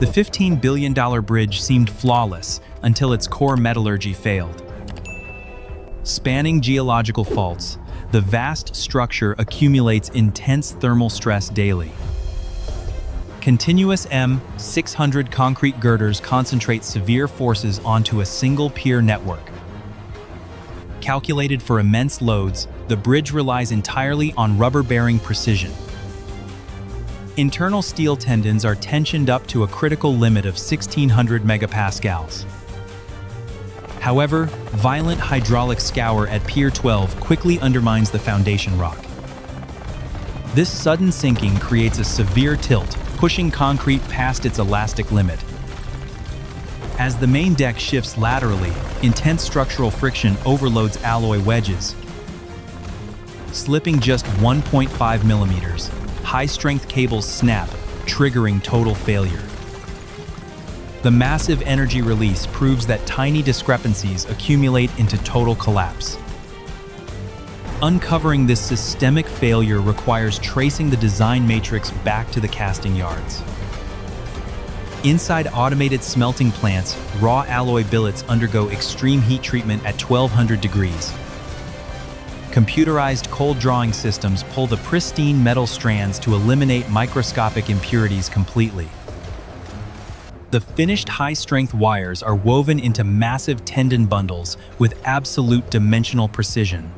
The $15 billion bridge seemed flawless until its core metallurgy failed. Spanning geological faults, the vast structure accumulates intense thermal stress daily. Continuous M600 concrete girders concentrate severe forces onto a single pier network. Calculated for immense loads, the bridge relies entirely on rubber-bearing precision. Internal steel tendons are tensioned up to a critical limit of 1600 megapascals. However, violent hydraulic scour at Pier 12 quickly undermines the foundation rock. This sudden sinking creates a severe tilt, pushing concrete past its elastic limit. As the main deck shifts laterally, intense structural friction overloads alloy wedges. Slipping just 1.5 millimeters, high-strength cables snap, triggering total failure. The massive energy release proves that tiny discrepancies accumulate into total collapse. Uncovering this systemic failure requires tracing the design matrix back to the casting yards. Inside automated smelting plants, raw alloy billets undergo extreme heat treatment at 1200 degrees. Computerized cold drawing systems pull the pristine metal strands to eliminate microscopic impurities completely. The finished high-strength wires are woven into massive tendon bundles with absolute dimensional precision.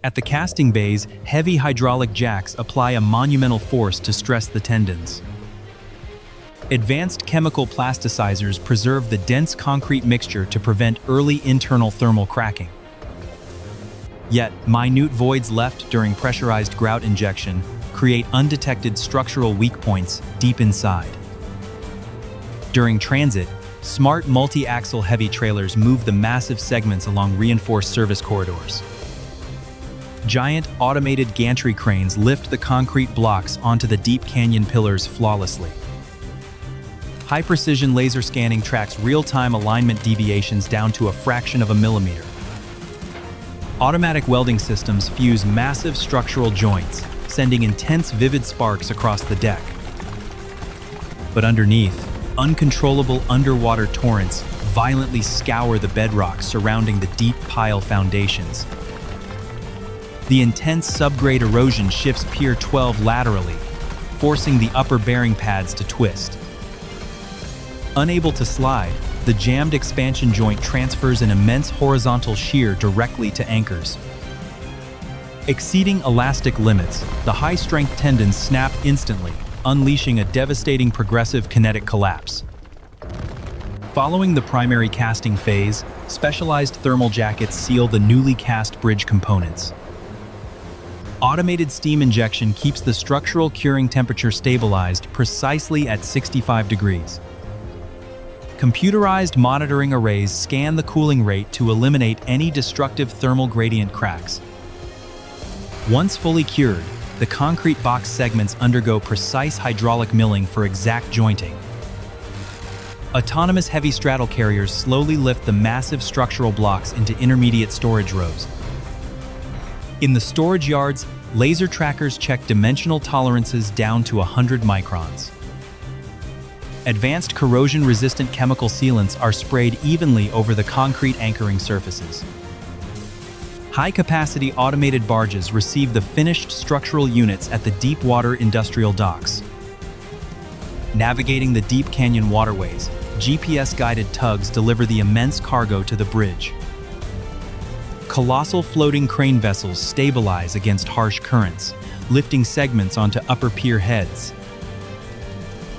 At the casting bays, heavy hydraulic jacks apply a monumental force to stress the tendons. Advanced chemical plasticizers preserve the dense concrete mixture to prevent early internal thermal cracking. Yet, minute voids left during pressurized grout injection create undetected structural weak points deep inside. During transit, smart multi-axle heavy trailers move the massive segments along reinforced service corridors. Giant automated gantry cranes lift the concrete blocks onto the deep canyon pillars flawlessly. High-precision laser scanning tracks real-time alignment deviations down to a fraction of a millimeter. Automatic welding systems fuse massive structural joints, sending intense vivid sparks across the deck. But underneath, uncontrollable underwater torrents violently scour the bedrock surrounding the deep pile foundations. The intense subgrade erosion shifts Pier 12 laterally, forcing the upper bearing pads to twist. Unable to slide, the jammed expansion joint transfers an immense horizontal shear directly to anchors. Exceeding elastic limits, the high-strength tendons snap instantly, unleashing a devastating progressive kinetic collapse. Following the primary casting phase, specialized thermal jackets seal the newly cast bridge components. Automated steam injection keeps the structural curing temperature stabilized precisely at 65 degrees. Computerized monitoring arrays scan the cooling rate to eliminate any destructive thermal gradient cracks. Once fully cured, the concrete box segments undergo precise hydraulic milling for exact jointing. Autonomous heavy straddle carriers slowly lift the massive structural blocks into intermediate storage rows. In the storage yards, laser trackers check dimensional tolerances down to 100 microns. Advanced corrosion-resistant chemical sealants are sprayed evenly over the concrete anchoring surfaces. High-capacity automated barges receive the finished structural units at the deep water industrial docks. Navigating the deep canyon waterways, GPS-guided tugs deliver the immense cargo to the bridge. Colossal floating crane vessels stabilize against harsh currents, lifting segments onto upper pier heads.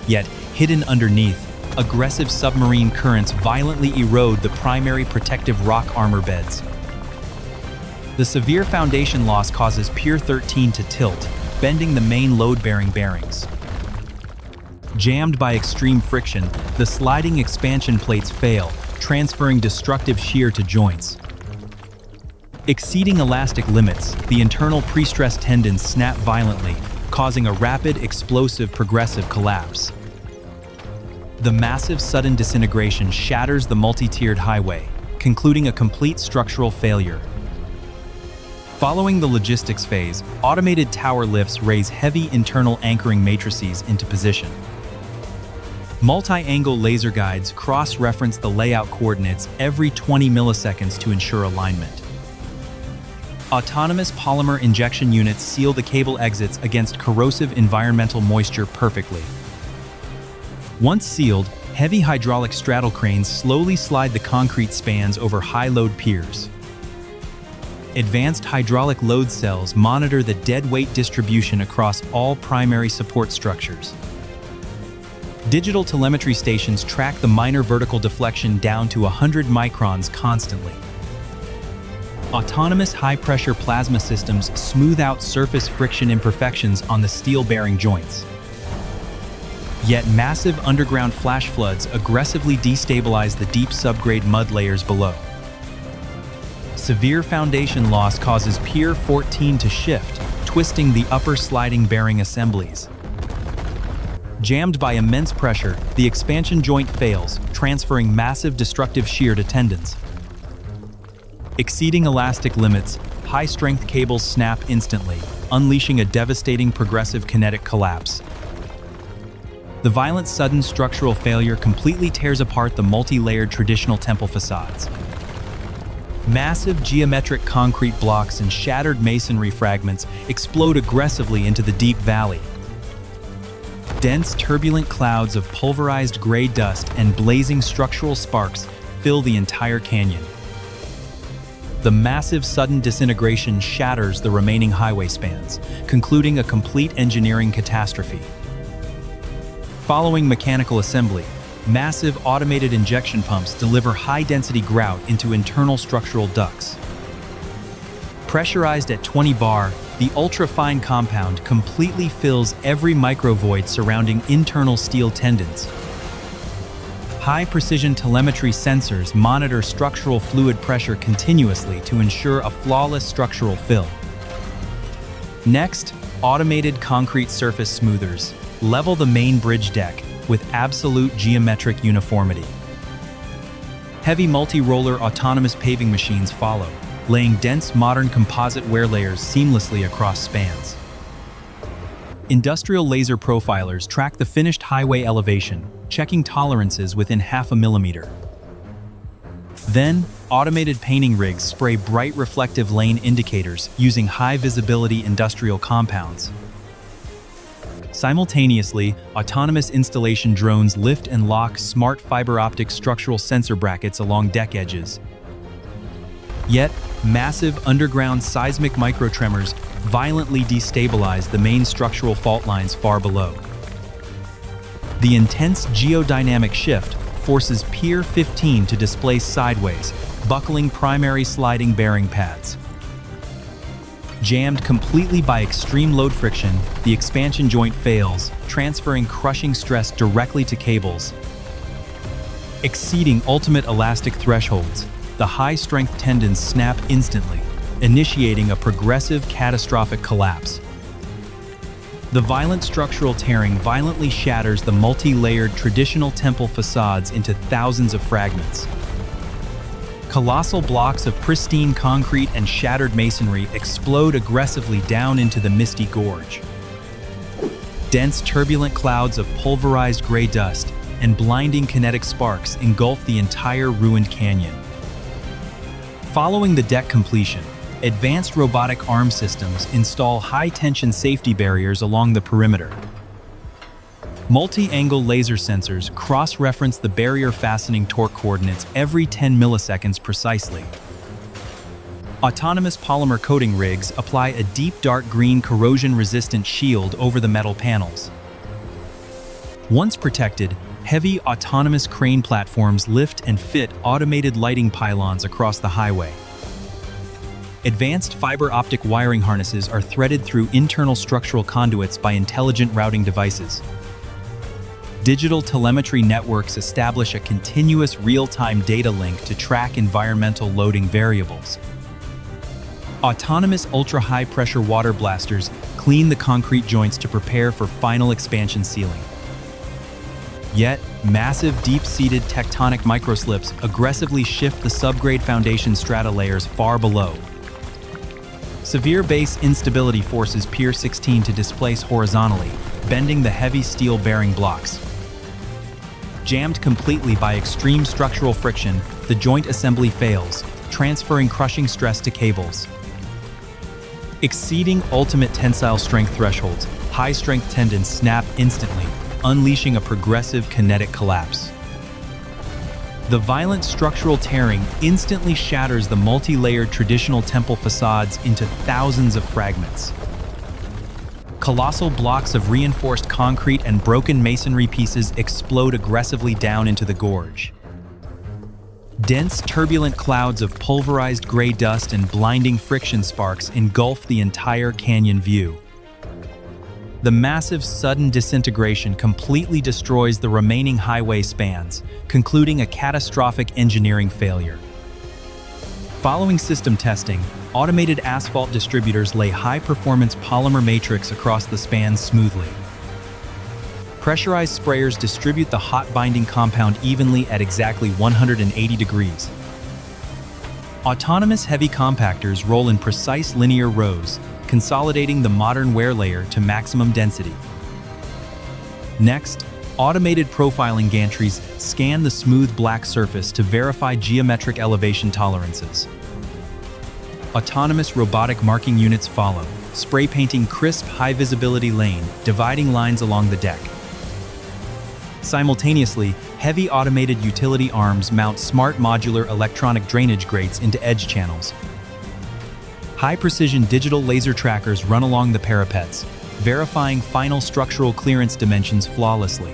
Yet, hidden underneath, aggressive submarine currents violently erode the primary protective rock armor beds. The severe foundation loss causes Pier 13 to tilt, bending the main load-bearing bearings. Jammed by extreme friction, the sliding expansion plates fail, transferring destructive shear to joints. Exceeding elastic limits, the internal pre-stressed tendons snap violently, causing a rapid, explosive, progressive collapse. The massive sudden disintegration shatters the multi-tiered highway, concluding a complete structural failure. Following the logistics phase, automated tower lifts raise heavy internal anchoring matrices into position. Multi-angle laser guides cross-reference the layout coordinates every 20 milliseconds to ensure alignment. Autonomous polymer injection units seal the cable exits against corrosive environmental moisture perfectly. Once sealed, heavy hydraulic straddle cranes slowly slide the concrete spans over high-load piers. Advanced hydraulic load cells monitor the dead weight distribution across all primary support structures. Digital telemetry stations track the minor vertical deflection down to 100 microns constantly. Autonomous high-pressure plasma systems smooth out surface friction imperfections on the steel bearing joints. Yet massive underground flash floods aggressively destabilize the deep subgrade mud layers below. Severe foundation loss causes Pier 14 to shift, twisting the upper sliding bearing assemblies. Jammed by immense pressure, the expansion joint fails, transferring massive destructive shear to tendons. Exceeding elastic limits, high-strength cables snap instantly, unleashing a devastating progressive kinetic collapse. The violent sudden structural failure completely tears apart the multi-layered traditional temple facades. Massive geometric concrete blocks and shattered masonry fragments explode aggressively into the deep valley. Dense, turbulent clouds of pulverized gray dust and blazing structural sparks fill the entire canyon. The massive sudden disintegration shatters the remaining highway spans, concluding a complete engineering catastrophe. Following mechanical assembly, massive automated injection pumps deliver high-density grout into internal structural ducts. Pressurized at 20 bar, the ultra-fine compound completely fills every microvoid surrounding internal steel tendons. High-precision telemetry sensors monitor structural fluid pressure continuously to ensure a flawless structural fill. Next, automated concrete surface smoothers level the main bridge deck with absolute geometric uniformity. Heavy multi-roller autonomous paving machines follow, laying dense modern composite wear layers seamlessly across spans. Industrial laser profilers track the finished highway elevation, checking tolerances within half a millimeter. Then, automated painting rigs spray bright reflective lane indicators using high-visibility industrial compounds. Simultaneously, autonomous installation drones lift and lock smart fiber optic structural sensor brackets along deck edges. Yet, massive underground seismic microtremors violently destabilize the main structural fault lines far below. The intense geodynamic shift forces Pier 15 to displace sideways, buckling primary sliding bearing pads. Jammed completely by extreme load friction, the expansion joint fails, transferring crushing stress directly to cables. Exceeding ultimate elastic thresholds, the high-strength tendons snap instantly, initiating a progressive catastrophic collapse. The violent structural tearing violently shatters the multi-layered traditional temple facades into thousands of fragments. Colossal blocks of pristine concrete and shattered masonry explode aggressively down into the misty gorge. Dense, turbulent clouds of pulverized gray dust and blinding kinetic sparks engulf the entire ruined canyon. Following the deck completion, advanced robotic arm systems install high-tension safety barriers along the perimeter. Multi-angle laser sensors cross-reference the barrier fastening torque coordinates every 10 milliseconds precisely. Autonomous polymer coating rigs apply a deep dark green corrosion-resistant shield over the metal panels. Once protected, heavy autonomous crane platforms lift and fit automated lighting pylons across the highway. Advanced fiber optic wiring harnesses are threaded through internal structural conduits by intelligent routing devices. Digital telemetry networks establish a continuous real-time data link to track environmental loading variables. Autonomous ultra-high-pressure water blasters clean the concrete joints to prepare for final expansion sealing. Yet, massive deep-seated tectonic microslips aggressively shift the subgrade foundation strata layers far below. Severe base instability forces Pier 16 to displace horizontally, bending the heavy steel bearing blocks. Jammed completely by extreme structural friction, the joint assembly fails, transferring crushing stress to cables. Exceeding ultimate tensile strength thresholds, high-strength tendons snap instantly, unleashing a progressive kinetic collapse. The violent structural tearing instantly shatters the multi-layered traditional temple facades into thousands of fragments. Colossal blocks of reinforced concrete and broken masonry pieces explode aggressively down into the gorge. Dense, turbulent clouds of pulverized gray dust and blinding friction sparks engulf the entire canyon view. The massive, sudden disintegration completely destroys the remaining highway spans, concluding a catastrophic engineering failure. Following system testing, automated asphalt distributors lay high-performance polymer matrix across the spans smoothly. Pressurized sprayers distribute the hot binding compound evenly at exactly 180 degrees. Autonomous heavy compactors roll in precise linear rows, consolidating the modern wear layer to maximum density. Next, automated profiling gantries scan the smooth black surface to verify geometric elevation tolerances. Autonomous robotic marking units follow, spray painting crisp, high-visibility lane, dividing lines along the deck. Simultaneously, heavy automated utility arms mount smart modular electronic drainage grates into edge channels. High-precision digital laser trackers run along the parapets, verifying final structural clearance dimensions flawlessly.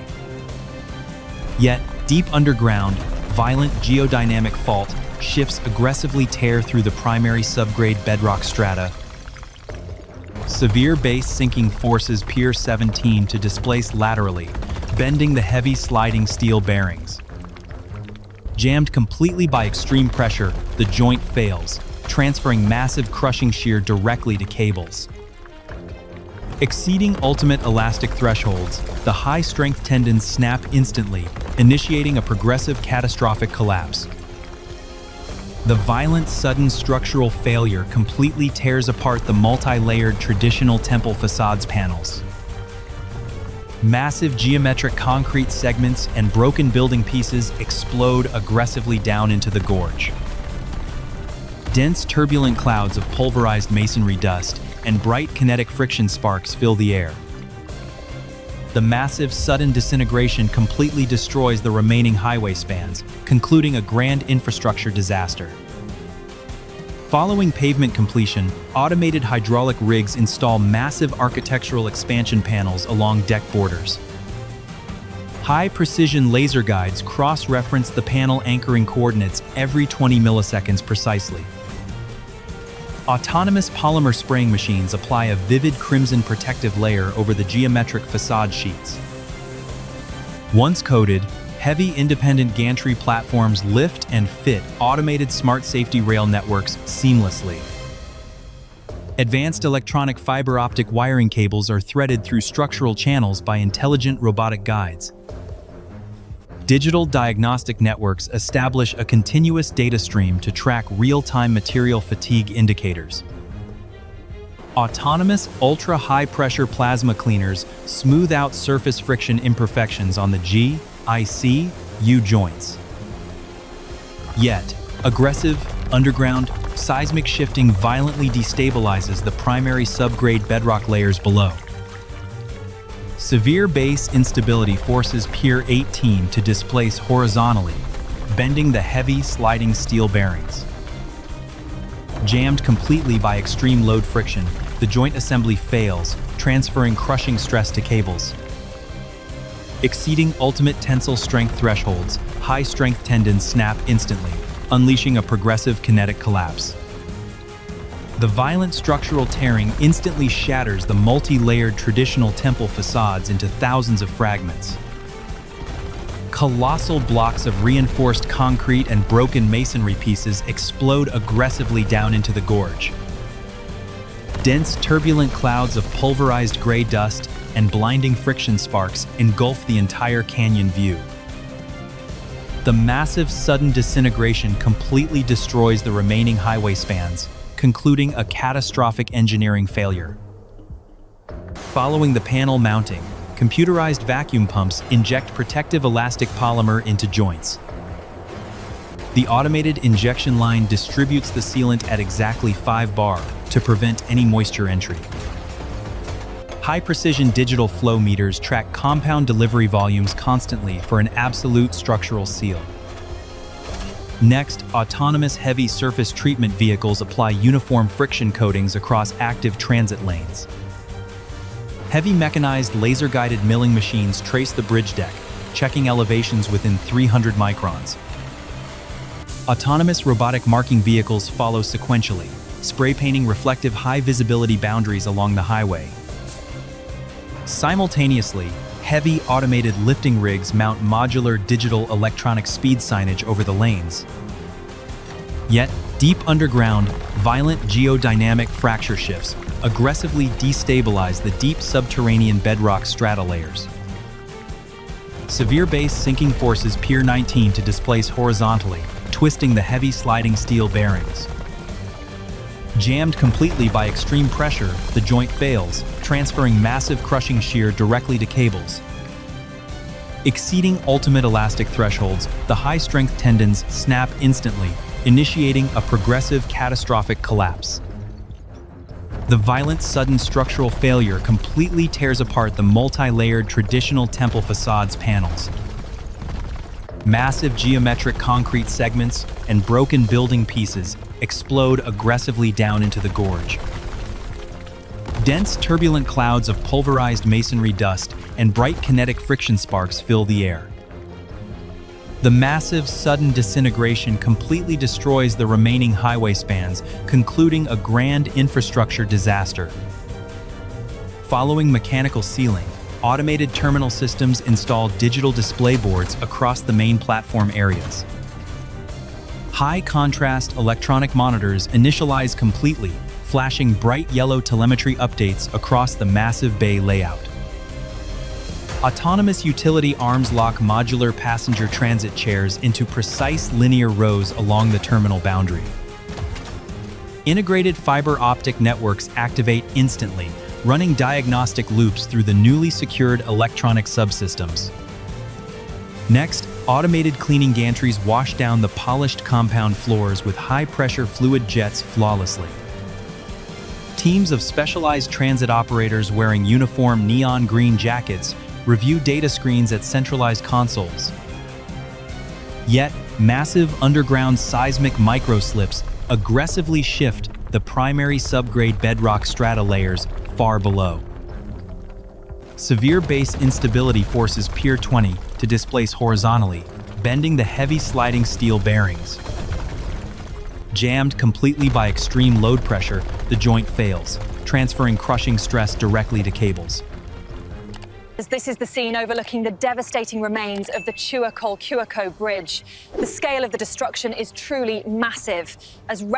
Yet, deep underground, violent geodynamic fault shifts aggressively tear through the primary subgrade bedrock strata. Severe base sinking forces Pier 17 to displace laterally, bending the heavy sliding steel bearings. Jammed completely by extreme pressure, the joint fails, transferring massive crushing shear directly to cables. Exceeding ultimate elastic thresholds, the high-strength tendons snap instantly, initiating a progressive catastrophic collapse. The violent, sudden structural failure completely tears apart the multi-layered traditional temple facades panels. Massive geometric concrete segments and broken building pieces explode aggressively down into the gorge. Dense, turbulent clouds of pulverized masonry dust and bright kinetic friction sparks fill the air. The massive, sudden disintegration completely destroys the remaining highway spans, concluding a grand infrastructure disaster. Following pavement completion, automated hydraulic rigs install massive architectural expansion panels along deck borders. High-precision laser guides cross-reference the panel anchoring coordinates every 20 milliseconds precisely. Autonomous polymer spraying machines apply a vivid crimson protective layer over the geometric facade sheets. Once coated, heavy independent gantry platforms lift and fit automated smart safety rail networks seamlessly. Advanced electronic fiber optic wiring cables are threaded through structural channels by intelligent robotic guides. Digital diagnostic networks establish a continuous data stream to track real-time material fatigue indicators. Autonomous ultra-high-pressure plasma cleaners smooth out surface friction imperfections on the G, IC, U joints. Yet, aggressive, underground, seismic shifting violently destabilizes the primary subgrade bedrock layers below. Severe base instability forces Pier 18 to displace horizontally, bending the heavy, sliding steel bearings. Jammed completely by extreme load friction, the joint assembly fails, transferring crushing stress to cables. Exceeding ultimate tensile strength thresholds, high-strength tendons snap instantly, unleashing a progressive kinetic collapse. The violent structural tearing instantly shatters the multi-layered traditional temple facades into thousands of fragments. Colossal blocks of reinforced concrete and broken masonry pieces explode aggressively down into the gorge. Dense, turbulent clouds of pulverized gray dust and blinding friction sparks engulf the entire canyon view. The massive, sudden disintegration completely destroys the remaining highway spans, concluding a catastrophic engineering failure. Following the panel mounting, computerized vacuum pumps inject protective elastic polymer into joints. The automated injection line distributes the sealant at exactly 5 bar to prevent any moisture entry. High-precision digital flow meters track compound delivery volumes constantly for an absolute structural seal. Next, autonomous heavy surface treatment vehicles apply uniform friction coatings across active transit lanes. Heavy mechanized laser-guided milling machines trace the bridge deck, checking elevations within 300 microns. Autonomous robotic marking vehicles follow sequentially, spray painting reflective high-visibility boundaries along the highway. Simultaneously, heavy automated lifting rigs mount modular digital electronic speed signage over the lanes. Yet, deep underground, violent geodynamic fracture shifts aggressively destabilize the deep subterranean bedrock strata layers. Severe base sinking forces Pier 19 to displace horizontally, twisting the heavy sliding steel bearings. Jammed completely by extreme pressure, the joint fails, transferring massive crushing shear directly to cables. Exceeding ultimate elastic thresholds, the high-strength tendons snap instantly, initiating a progressive catastrophic collapse. The violent, sudden structural failure completely tears apart the multi-layered traditional temple facades panels. Massive geometric concrete segments and broken building pieces explode aggressively down into the gorge. Dense, turbulent clouds of pulverized masonry dust and bright kinetic friction sparks fill the air. The massive, sudden disintegration completely destroys the remaining highway spans, concluding a grand infrastructure disaster. Following mechanical sealing, automated terminal systems install digital display boards across the main platform areas. High-contrast electronic monitors initialize completely, flashing bright yellow telemetry updates across the massive bay layout. Autonomous utility arms lock modular passenger transit chairs into precise linear rows along the terminal boundary. Integrated fiber optic networks activate instantly, running diagnostic loops through the newly secured electronic subsystems. Next, automated cleaning gantries wash down the polished compound floors with high-pressure fluid jets flawlessly. Teams of specialized transit operators wearing uniform neon green jackets review data screens at centralized consoles. Yet, massive underground seismic microslips aggressively shift the primary subgrade bedrock strata layers far below. Severe base instability forces Pier 20 to displace horizontally, bending the heavy sliding steel bearings. Jammed completely by extreme load pressure, the joint fails, transferring crushing stress directly to cables. This is the scene overlooking the devastating remains of the Chuakol-Cuaco Bridge. The scale of the destruction is truly massive, as